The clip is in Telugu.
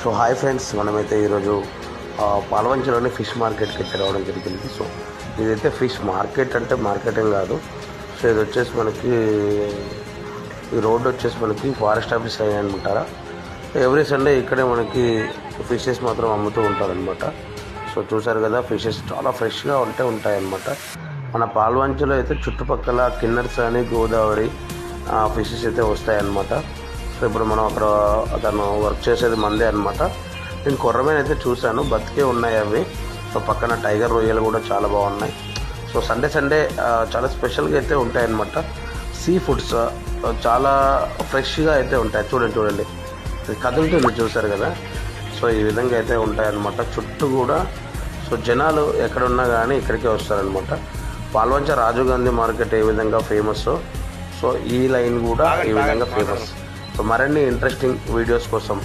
సో హాయ్ ఫ్రెండ్స్, మనమైతే ఈరోజు పాల్వంచలోని ఫిష్ మార్కెట్కి అయితే రావడం జరిగింది. సో ఇదైతే ఫిష్ మార్కెట్ అంటే మార్కెటింగ్ కాదు. సో ఇది వచ్చేసి మనకి ఈ రోడ్డు వచ్చేసి మనకి ఫారెస్ట్ ఆఫీస్ అయ్యామంటారా. ఎవ్రీ సండే ఇక్కడే మనకి ఫిషెస్ మాత్రం అమ్ముతూ ఉంటారనమాట. సో చూసారు కదా, ఫిషెస్ చాలా ఫ్రెష్గా ఉంటాయన్నమాట. మన పాల్వంచలో అయితే చుట్టుపక్కల కిన్నర్స్ అని గోదావరి ఫిషెస్ అయితే వస్తాయన్నమాట. సో ఇప్పుడు మనం అక్కడ అతను వర్క్ చేసేది మందే అనమాట. నేను కొర్రమీన అయితే చూశాను, బతికే ఉన్నాయి అవి. సో పక్కన టైగర్ రొయ్యలు కూడా చాలా బాగున్నాయి. సో సండే చాలా స్పెషల్గా అయితే ఉంటాయన్నమాట. సీ ఫుడ్స్ చాలా ఫ్రెష్గా అయితే ఉంటాయి. చూడండి ఇది కదులుతుంది, చూసారు కదా. సో ఈ విధంగా అయితే ఉంటాయన్నమాట చుట్టూ కూడా. సో జనాలు ఎక్కడున్నా కానీ ఇక్కడికే వస్తారనమాట. పాల్వంచ రాజీవ్ గాంధీ మార్కెట్ ఏ విధంగా ఫేమస్, సో ఈ లైన్ కూడా ఈ విధంగా ఫేమస్. సో మరిన్ని ఇంట్రెస్టింగ్ వీడియోస్ కోసం